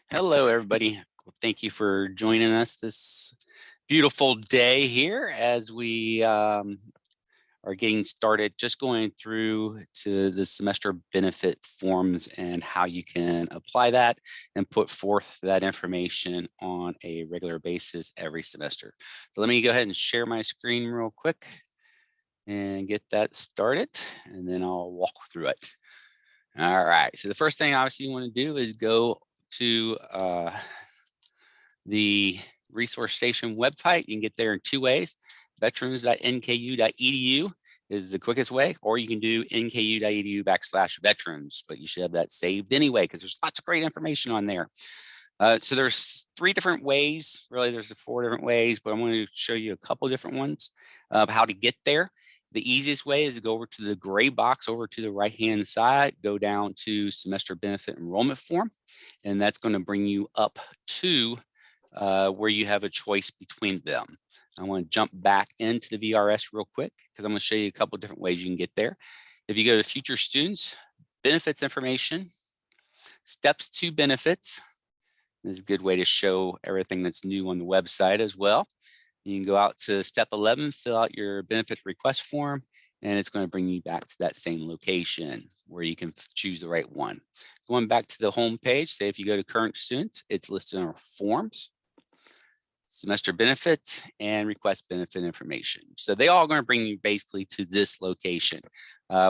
Hello, everybody. Thank you for joining us this beautiful day here as we are getting started, just going through to the semester benefit forms and how you can apply that and put forth that information on a regular basis every semester. So let me go ahead and share my screen real quick and get that started, and then I'll walk through it. All right, so the first thing obviously you want to do is go to the resource station website. You can get there in two ways. Veterans.nku.edu is the quickest way, or you can do nku.edu/veterans, but you should have that saved anyway because there's lots of great information on there. So there's three different ways, really there's four different ways, but I'm going to show you a couple different ones of how to get there. The easiest way is to go over to the gray box over to the right-hand side, go down to semester benefit enrollment form, and that's going to bring you up to where you have a choice between them. I want to jump back into the VRS real quick because I'm going to show you a couple different ways you can get there. If you go to future students, benefits information, steps to benefits, this is a good way to show everything that's new on the website as well. You can go out to step 11, fill out your benefit request form, and it's going to bring you back to that same location where you can choose the right one. Going back to the home page, say if you go to current students, it's listed on our forms, semester benefit, and request benefit information. So they all going to bring you basically to this location,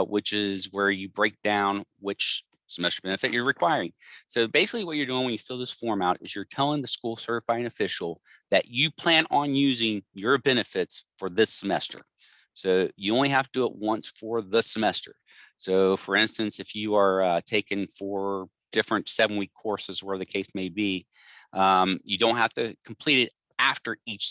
which is where you break down which semester benefit you're requiring. So basically what you're doing when you fill this form out is you're telling the school certifying official that you plan on using your benefits for this semester. So you only have to do it once for the semester. So for instance, if you are taking 4 different 7-week courses, where the case may be, you don't have to complete it after each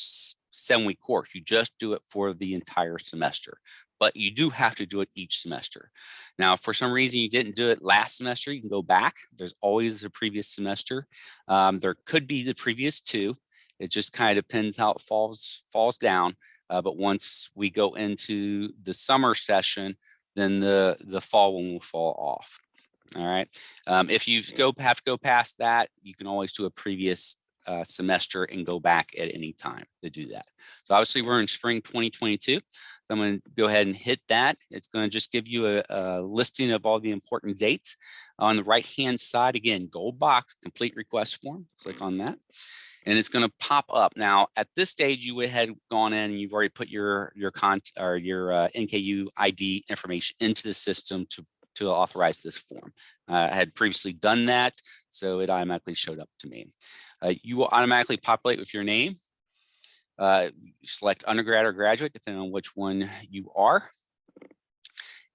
7-week course. You just do it for the entire semester, but you do have to do it each semester. Now, if for some reason you didn't do it last semester, you can go back. There's always a previous semester. There could be the previous 2. It just kind of depends how it falls down. But once we go into the summer session, then the fall one will fall off. All right. If you have to go past that, you can always do a previous semester and go back at any time to do that. So obviously we're in spring 2022. So I'm going to go ahead and hit that. It's going to just give you a listing of all the important dates. On the right-hand side, again, gold box, complete request form. Click on that. And it's going to pop up. Now, at this stage, you had gone in and you've already put your NKU ID information into the system to authorize this form. I had previously done that, so it automatically showed up to me. You will automatically populate with your name. Select undergrad or graduate, depending on which one you are.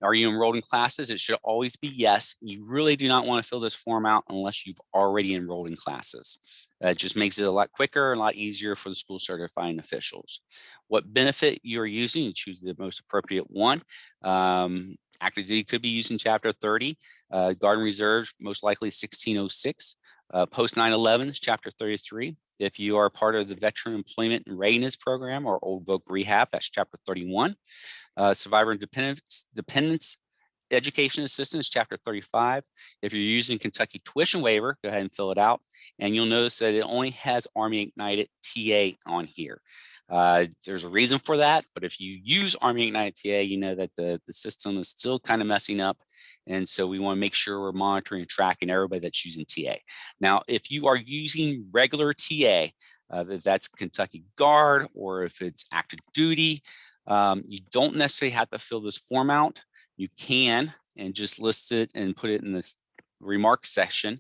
Are you enrolled in classes? It should always be yes. You really do not want to fill this form out unless you've already enrolled in classes. It just makes it a lot quicker and a lot easier for the school certifying officials. What benefit you're using, you choose the most appropriate one. Active duty could be used in Chapter 30. Guard and Reserve, most likely 1606. Post 9/11 is Chapter 33. If you are part of the Veteran Employment and Readiness Program or Old Voc Rehab, that's Chapter 31. Survivor and Dependents Education Assistance, Chapter 35. If you're using Kentucky Tuition Waiver, go ahead and fill it out. And you'll notice that it only has Army Ignited TA on here. There's a reason for that, but if you use Army Ignited TA, you know that the system is still kind of messing up. And so we want to make sure we're monitoring and tracking everybody that's using TA. Now, if you are using regular TA, if that's Kentucky Guard or if it's active duty, you don't necessarily have to fill this form out. You can and just list it and put it in this remark section,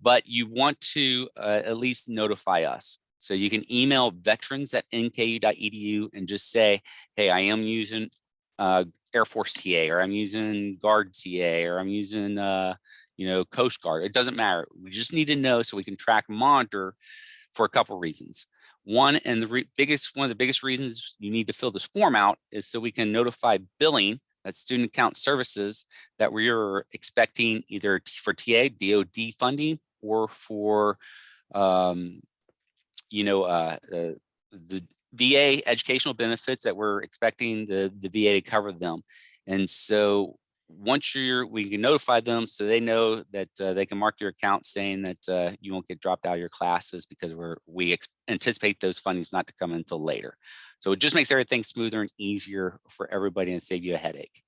but you want to at least notify us. So you can email veterans@nku.edu and just say, hey, I am using Air Force TA, or I'm using Guard TA, or I'm using Coast Guard. It doesn't matter. We just need to know so we can track and monitor for a couple of reasons. One, and one of the biggest reasons you need to fill this form out is so we can notify billing, that's student account services, that we're expecting either for TA, DOD funding, or for the VA educational benefits that we're expecting the VA to cover them. And so once we can notify them so they know that they can mark your account saying that you won't get dropped out of your classes because we anticipate those fundings not to come until later. So it just makes everything smoother and easier for everybody and save you a headache.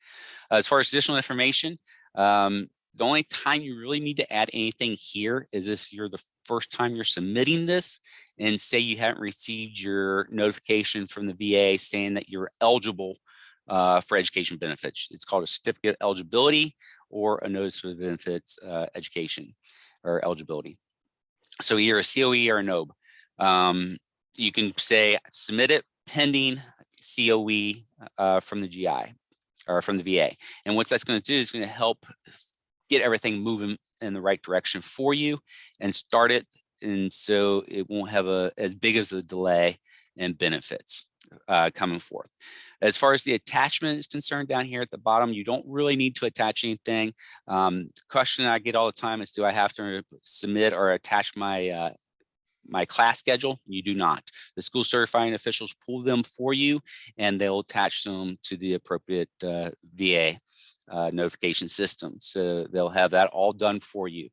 As far as additional information, the only time you really need to add anything here is if you're the first time you're submitting this and say you haven't received your notification from the VA saying that you're eligible for education benefits. It's called a certificate of eligibility or a notice of benefits education or eligibility. So either a COE or a NOB. You can say submit it pending COE from the GI or from the VA. And what that's going to do is going to help get everything moving in the right direction for you and start it. And so it won't have as big as a delay in benefits coming forth. As far as the attachment is concerned, down here at the bottom, you don't really need to attach anything. The question I get all the time is, do I have to submit or attach my my class schedule? You do not. The school certifying officials pull them for you and they'll attach them to the appropriate VA notification system. So they'll have that all done for you.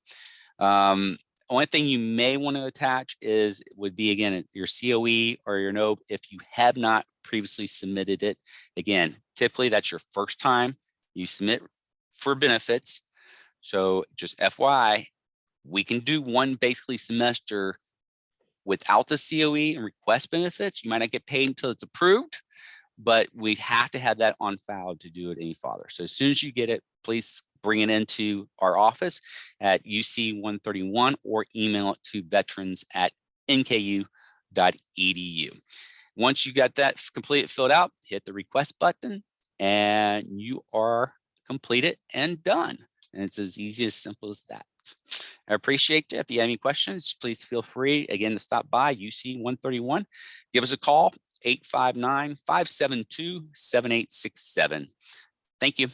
Only thing you may want to attach would be, again, your COE or your NOB if you have not previously submitted it. Again, typically that's your first time you submit for benefits. So just FYI, we can do one basically semester without the COE and request benefits. You might not get paid until it's approved, but we have to have that on file to do it any farther. So as soon as you get it, please bring it into our office at UC 131 or email it to veterans@nku.edu. Once you got that completed, filled out, hit the request button and you are completed and done. And it's as easy as simple as that. I appreciate it. If you have any questions, please feel free again to stop by UC 131. Give us a call, 859-572-7867. Thank you.